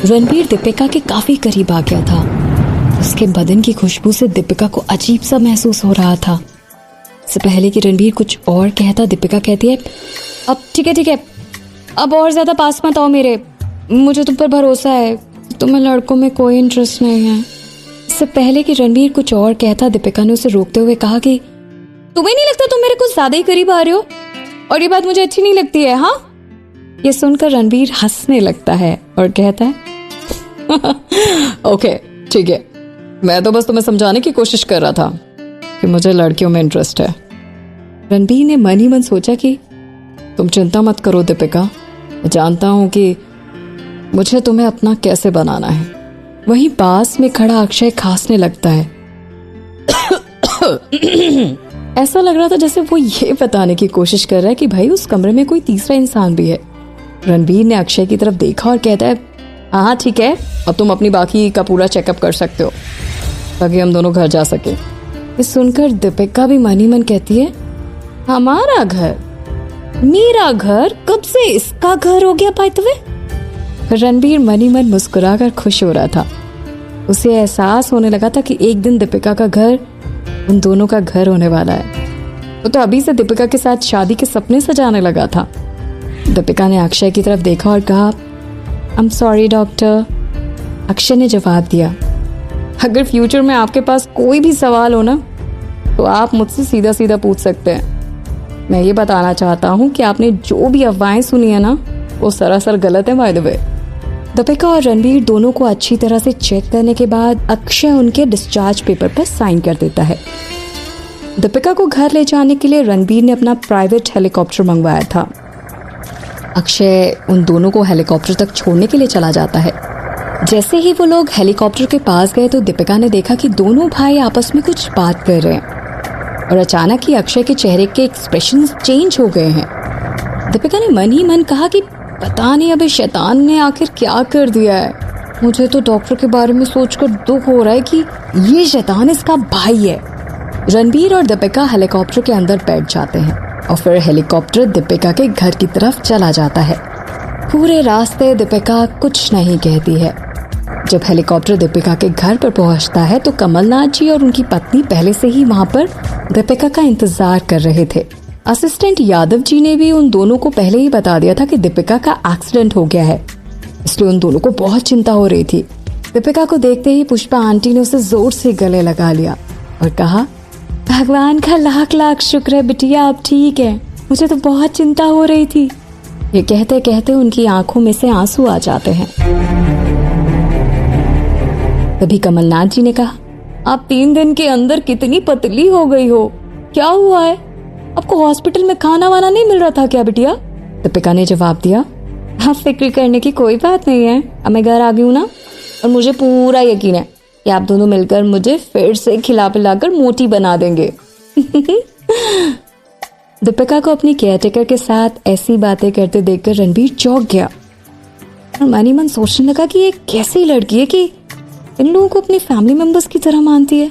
रणबीर दीपिका के काफी करीब आ गया था। उसके बदन की खुशबू से दीपिका को अजीब सा महसूस हो रहा था। इससे पहले कि रणबीर कुछ और कहता, दीपिका कहती है, अब ठीक है, अब और ज्यादा पास मत आओ मेरे, मुझे तुम पर भरोसा है, तुम्हें लड़कों में कोई इंटरेस्ट नहीं है। इससे पहले कि रणबीर कुछ और कहता, दीपिका ने उसे रोकते हुए कहा कि तुम्हें नहीं लगता तुम मेरे कुछ ज्यादा ही करीब आ रहे हो, और ये बात मुझे अच्छी नहीं लगती है। हाँ, ये सुनकर रणबीर हंसने लगता है और कहता है ओके ठीक है, मैं तो बस तुम्हें समझाने की कोशिश कर रहा था कि मुझे लड़कियों में इंटरेस्ट है। रणबीर ने मन ही मन सोचा कि तुम चिंता मत करो दीपिका, मैं जानता हूं कि मुझे तुम्हें अपना कैसे बनाना है। वहीं पास में खड़ा अक्षय खांसने लगता है। ऐसा लग रहा था जैसे वो ये बताने की कोशिश कर रहा है कि भाई उस कमरे में कोई तीसरा इंसान भी है। रणबीर ने अक्षय की तरफ देखा और कहता है, हाँ ठीक है, अब तुम अपनी बाकी का पूरा चेकअप कर सकते हो ताकि हम दोनों घर जा सके। ये सुनकर दीपिका भी मन ही मन कहती है, हमारा घर, मेरा घर, कब से इसका घर हो गया बाय द वे। रणबीर मन ही मन मुस्कुराकर खुश हो रहा था। उसे एहसास होने लगा था कि एक दिन दीपिका का घर उन दोनों का घर होने वाला है। वो तो अभी से दीपिका के साथ शादी के सपने सजाने लगा था। दीपिका ने अक्षय की तरफ देखा और कहा, I am sorry doctor. Akshay ने जवाब दिया, अगर फ्यूचर में आपके पास कोई भी सवाल हो ना तो आप मुझसे सीधा सीधा पूछ सकते हैं। मैं ये बताना चाहता हूँ कि आपने जो भी अफवाहें सुनी है ना वो सरासर गलत है बाय द वे। दीपिका और रणबीर दोनों को अच्छी तरह से चेक करने के बाद अक्षय उनके डिस्चार्ज पेपर पर साइन कर देता है। दीपिका को घर ले जाने के लिए रणबीर ने अपना प्राइवेट हेलीकॉप्टर मंगवाया था। अक्षय उन दोनों को हेलीकॉप्टर तक छोड़ने के लिए चला जाता है। जैसे ही वो लोग हेलीकॉप्टर के पास गए तो दीपिका ने देखा कि दोनों भाई आपस में कुछ बात कर रहे हैं और अचानक ही अक्षय के चेहरे के एक्सप्रेशन चेंज हो गए हैं। दीपिका ने मन ही मन कहा कि पता नहीं अबे शैतान ने आखिर क्या कर दिया है। मुझे तो डॉक्टर के बारे में सोचकर दुख हो रहा है कि ये शैतान इसका भाई है। रणबीर और दीपिका हेलीकॉप्टर के अंदर बैठ जाते हैं और फिर हेलीकॉप्टर दीपिका के घर की तरफ चला जाता है। पूरे रास्ते दीपिका कुछ नहीं कहती है। जब हेलीकॉप्टर दीपिका के घर पर पहुंचता है तो कमलनाथ जी और उनकी पत्नी पहले से ही वहां पर दीपिका का इंतजार कर रहे थे। असिस्टेंट यादव जी ने भी उन दोनों को पहले ही बता दिया था कि दीपिका का एक्सीडेंट हो गया है, इसलिए उन दोनों को बहुत चिंता हो रही थी। दीपिका को देखते ही पुष्पा आंटी ने उसे जोर से गले लगा लिया और कहा, भगवान का लाख लाख शुक्र है बिटिया, अब ठीक है, मुझे तो बहुत चिंता हो रही थी। ये कहते कहते उनकी आंखों में से आंसू आ जाते हैं। तभी कमलनाथ जी ने कहा, आप 3 दिन के अंदर कितनी पतली हो गई हो, क्या हुआ है? आपको हॉस्पिटल में खाना वाना नहीं मिल रहा था क्या बिटिया? दीपिका ने जवाब दिया, आप फिक्र करने की कोई बात नहीं है, अब मैं घर आ गई हूँ ना, और मुझे पूरा यकीन है कि आप दोनों मिलकर मुझे फिर से खिला पिलाकर मोटी बना देंगे। दीपिका को अपनी केयरटेकर के साथ ऐसी बातें करते देखकर रणबीर चौंक गया और मन ही मन सोचने लगा कि ये कैसी लड़की है कि इन लोगों को अपनी फैमिली मेंबर्स की तरह मानती है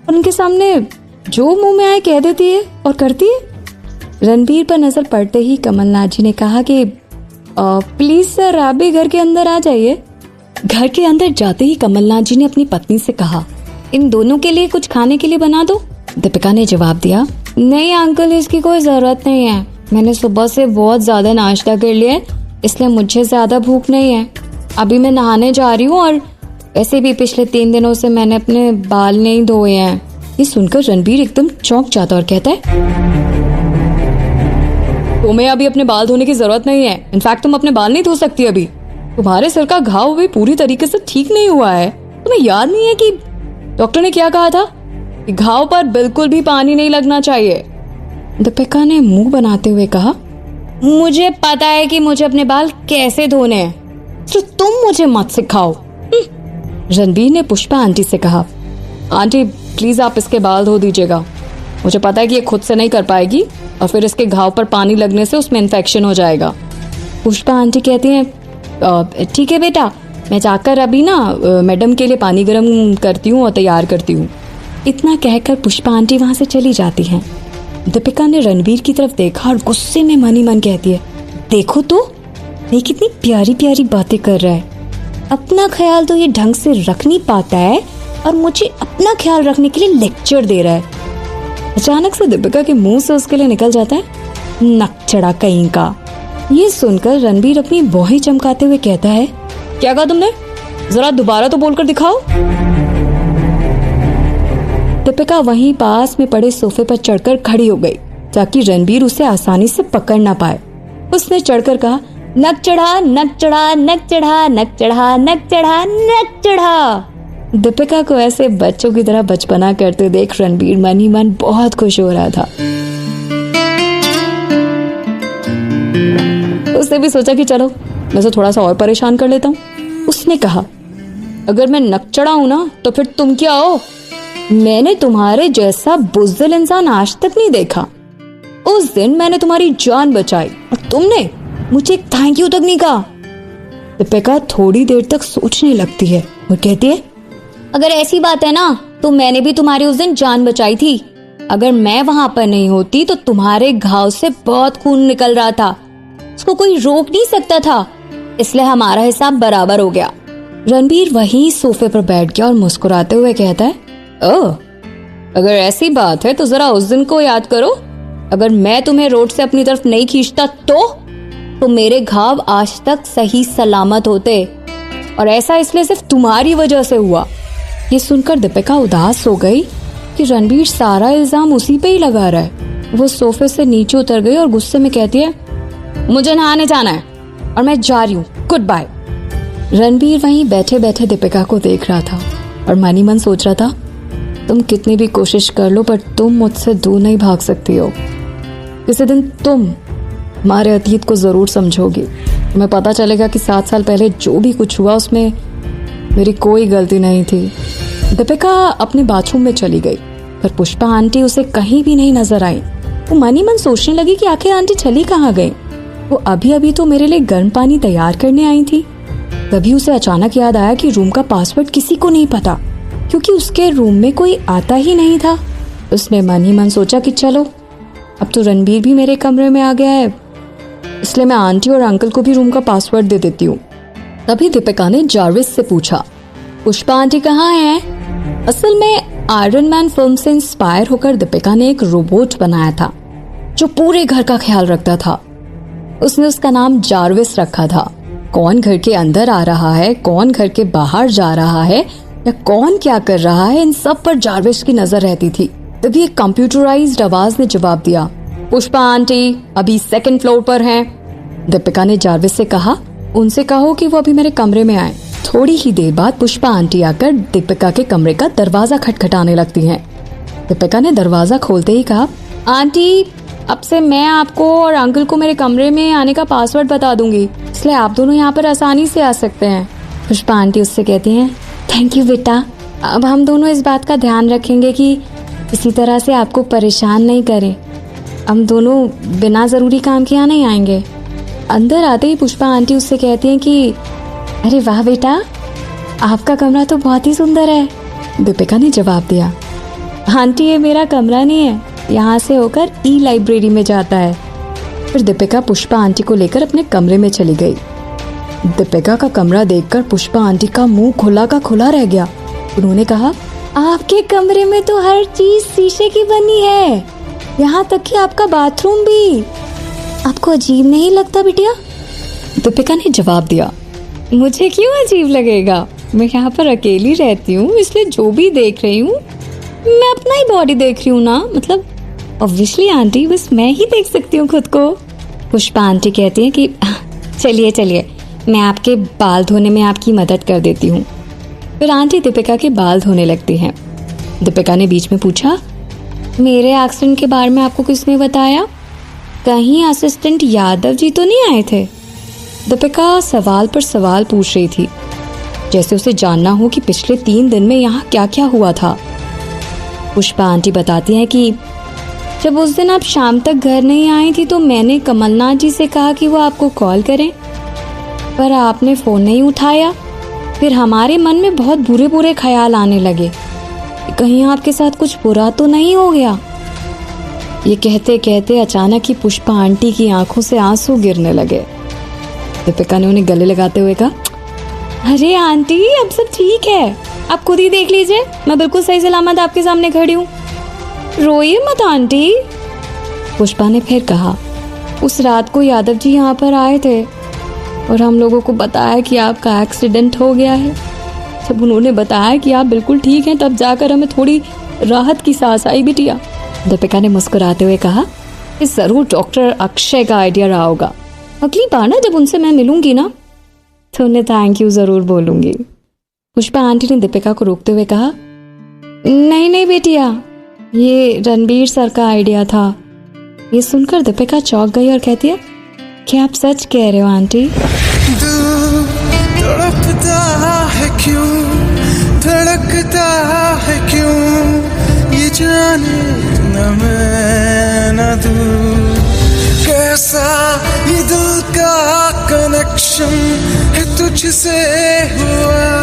और उनके सामने जो मुंह में आए कह देती है और करती है। रणबीर पर नजर पड़ते ही कमलनाथ जी ने कहा कि प्लीज सर आप भी घर के अंदर आ जाइए। घर के अंदर जाते ही कमलनाथ जी ने अपनी पत्नी से कहा, इन दोनों के लिए कुछ खाने के लिए बना दो। दीपिका ने जवाब दिया, नहीं अंकल, इसकी कोई जरूरत नहीं है, मैंने सुबह से बहुत ज्यादा नाश्ता कर लिया है, इसलिए मुझे ज्यादा भूख नहीं है। अभी मैं नहाने जा रही हूँ और वैसे भी पिछले 3 दिनों से मैंने अपने बाल नहीं धोए हैं। ये सुनकर रणबीर एकदम चौंक जाता और कहता है, तुम्हें अभी अपने बाल धोने की जरूरत नहीं है, इनफैक्ट तुम अपने बाल नहीं धो सकती अभी, तुम्हारे सिर का घाव भी पूरी तरीके से ठीक नहीं हुआ है। तुम्हें याद नहीं है कि डॉक्टर ने क्या कहा था कि घाव पर बिल्कुल भी पानी नहीं लगना चाहिए। दीपिका ने मुंह बनाते हुए कहा, मुझे पता है कि मुझे अपने बाल कैसे धोने हैं, तो तुम मुझे मत सिखाओ। रणबीर ने पुष्पा आंटी से कहा, आंटी प्लीज आप इसके बाल धो दीजिएगा, मुझे पता है कि ये खुद से नहीं कर पाएगी और फिर इसके घाव पर पानी लगने से उसमें इन्फेक्शन हो जाएगा। पुष्पा आंटी कहती हैं, ठीक है बेटा, मैं जाकर अभी ना मैडम के लिए पानी गर्म करती हूँ और तैयार करती हूँ। इतना कहकर पुष्पा आंटी वहां से चली जाती हैं। दीपिका ने रणबीर की तरफ देखा और गुस्से में मन ही मन कहती है, देखो तो ये कितनी प्यारी प्यारी बातें कर रहा है, अपना ख्याल तो ये ढंग से रख नहीं पाता है और मुझे अपना ख्याल रखने के लिए लेक्चर दे रहा है। अचानक से दीपिका के मुंह से उसके लिए निकल जाता है, नकचड़ा कहीं का। ये सुनकर रणबीर अपनी भौहें चमकाते हुए कहता है, क्या कहा तुमने? जरा दोबारा तो बोलकर दिखाओ। दीपिका वहीं पास में पड़े सोफे पर चढ़कर खड़ी हो गई ताकि रणबीर उसे आसानी से पकड़ ना पाए। उसने चढ़कर कहा, नक चढ़ा, नक चढ़ा, नक चढ़ा, नक चढ़ा, नक चढ़ा, नक चढ़ा। दीपिका को ऐसे बच्चों की तरह बचपना करते देख रणबीर मन ही मन बहुत खुश हो रहा था। उसने भी सोचा कि चलो मैं तो थोड़ा सा और परेशान कर लेता हूँ। उसने कहा, अगर मैं नक चढ़ा हूं ना तो फिर तुम क्या हो? मैंने तुम्हारे जैसा बुज़दिल इंसान आज तक नहीं देखा। उस दिन मैंने तुम्हारी जान बचाई और तुमने मुझे एक थैंक यू तक नहीं कहा। दीपिका थोड़ी देर तक सोचने लगती है और कहती है, अगर ऐसी बात है ना तो मैंने भी तुम्हारी उस दिन जान बचाई थी। अगर मैं वहां पर नहीं होती तो तुम्हारे घाव से बहुत खून निकल रहा था, उसको कोई रोक नहीं सकता था, इसलिए हमारा हिसाब बराबर हो गया। रणबीर वहीं सोफे पर बैठ गया और मुस्कुराते हुए कहता है, ओह, अगर ऐसी बात है तो जरा उस दिन को याद करो। अगर मैं तुम्हें रोड से अपनी तरफ नहीं खींचता तो मेरे घाव आज तक सही सलामत होते, और ऐसा इसलिए सिर्फ तुम्हारी वजह से हुआ। ये सुनकर दीपिका उदास हो गई कि रणबीर सारा इल्जाम उसी पे ही लगा रहा है। वो सोफे से नीचे उतर गई और गुस्से में कहती है, मुझे नहाने जाना है और मैं जा रही हूँ, गुड बाय। रणबीर वहीं बैठे बैठे दीपिका को देख रहा था और मन ही मन सोच रहा था, तुम कितनी भी कोशिश कर लो पर तुम मुझसे दूर नहीं भाग सकती हो। किसी दिन तुम हमारे अतीत को जरूर समझोगी। तुम्हें पता चलेगा कि 7 साल पहले जो भी कुछ हुआ उसमें मेरी कोई गलती नहीं थी। दीपिका अपने बाथरूम में चली गई पर पुष्पा आंटी उसे कहीं भी नहीं नजर आई। वो मन ही मन सोचने लगी कि आखिर आंटी चली कहाँ गई। वो अभी अभी तो मेरे लिए गर्म पानी तैयार करने आई थी। तभी उसे अचानक याद आया कि रूम का पासवर्ड किसी को नहीं पता, क्योंकि उसके रूम में कोई आता ही नहीं था। उसने मन ही मन सोचा कि चलो अब तो रणबीर भी मेरे कमरे में आ गया है, इसलिए मैं आंटी और अंकल को भी रूम का पासवर्ड दे देती हूँ। तभी दीपिका ने जारविस से पूछा, पुष्पा आंटी कहाँ हैं? असल में आयरन मैन फिल्म से इंस्पायर होकर दीपिका ने एक रोबोट बनाया था जो पूरे घर का ख्याल रखता था। उसने उसका नाम जारविस रखा था। कौन घर के अंदर आ रहा है, कौन घर के बाहर जा रहा है या कौन क्या कर रहा है, इन सब पर जारविस की नजर रहती थी। तभी एक कंप्यूटराइज्ड आवाज ने जवाब दिया, पुष्पा आंटी अभी 2nd फ्लोर पर हैं। दीपिका ने जारविस से कहा, उनसे कहो कि वो अभी मेरे कमरे में आए। थोड़ी ही देर बाद पुष्पा आंटी आकर दीपिका के कमरे का दरवाजा खटखटाने लगती हैं। दीपिका ने दरवाजा खोलते ही कहा, आंटी अब से मैं आपको और अंकल को मेरे कमरे में आने का पासवर्ड बता दूंगी, इसलिए आप दोनों यहाँ पर आसानी से आ सकते हैं। पुष्पा आंटी उससे कहती हैं, थैंक यू बेटा, अब हम दोनों इस बात का ध्यान रखेंगे कि किसी तरह से आपको परेशान नहीं करें। हम दोनों बिना जरूरी काम के यहाँ नहीं आएंगे। अंदर आते ही पुष्पा आंटी उससे कहती हैं कि अरे वाह बेटा, आपका कमरा तो बहुत ही सुंदर है। दीपिका ने जवाब दिया, आंटी ये मेरा कमरा नहीं है, यहाँ से होकर ई-लाइब्रेरी में जाता है। फिर दीपिका पुष्पा आंटी को लेकर अपने कमरे में चली गई। दीपिका का कमरा देखकर पुष्पा आंटी का मुंह खुला का खुला रह गया। उन्होंने कहा, आपके कमरे में तो हर चीज शीशे की बनी है, यहाँ तक कि आपका बाथरूम भी। आपको अजीब नहीं लगता बिटिया? दीपिका ने जवाब दिया, मुझे क्यों अजीब लगेगा, मैं यहाँ पर अकेली रहती हूँ, इसलिए जो भी देख रही हूँ मैं अपना ही बॉडी देख रही हूँ ना, मतलब ऑब्वियसली आंटी बस मैं ही देख सकती हूँ खुद को। पुष्पा आंटी कहती हैं कि चलिए चलिए मैं आपके बाल धोने में आपकी मदद कर देती हूँ। फिर आंटी दीपिका के बाल धोने लगती हैं। दीपिका ने बीच में पूछा, मेरे एक्सीडेंट के बारे में आपको किसने बताया? कहीं असिस्टेंट यादव जी तो नहीं आए थे? दीपिका सवाल पर सवाल पूछ रही थी, जैसे उसे जानना हो कि पिछले 3 दिन में यहाँ क्या क्या हुआ था। पुष्पा आंटी बताती हैं कि जब उस दिन आप शाम तक घर नहीं आई थी तो मैंने कमलनाथ जी से कहा कि वो आपको कॉल करें, पर आपने फोन नहीं उठाया। फिर हमारे मन में बहुत बुरे बुरे ख्याल आने लगे, कहीं आपके साथ कुछ बुरा तो नहीं हो गया। ये कहते कहते अचानक ही पुष्पा आंटी की आंखों से आंसू गिरने लगे। दीपिका ने उन्हें गले लगाते हुए कहा, अरे आंटी अब सब ठीक है, आप खुद ही देख लीजिए, मैं बिल्कुल सही सलामत आपके सामने खड़ी हूँ। रोइए मत आंटी। पुष्पा ने फिर कहा, उस रात को यादव जी यहाँ पर आए थे और हम लोगों को बताया कि आपका एक्सीडेंट हो गया है। जब उन्होंने बताया कि आप बिल्कुल ठीक हैं तब जाकर हमें थोड़ी राहत की सांस आई बिटिया। दीपिका ने मुस्कुराते हुए कहा, ये जरूर डॉक्टर अक्षय का आइडिया रहा होगा। अगली बार ना जब उनसे मैं मिलूंगी ना तो उन्हें थैंक यू जरूर बोलूंगी। पुष्पा आंटी ने दीपिका को रोकते हुए कहा, नहीं नहीं बेटिया, ये रणबीर सर का आइडिया था। ये सुनकर दीपिका चौंक गई और कहती है, क्या आप सच कह रहे हो आंटी? तड़पता है क्यों, धड़कता है क्यों, ये जाने न मैं न तू, कैसा ये दिल का कनेक्शन है तुझसे हुआ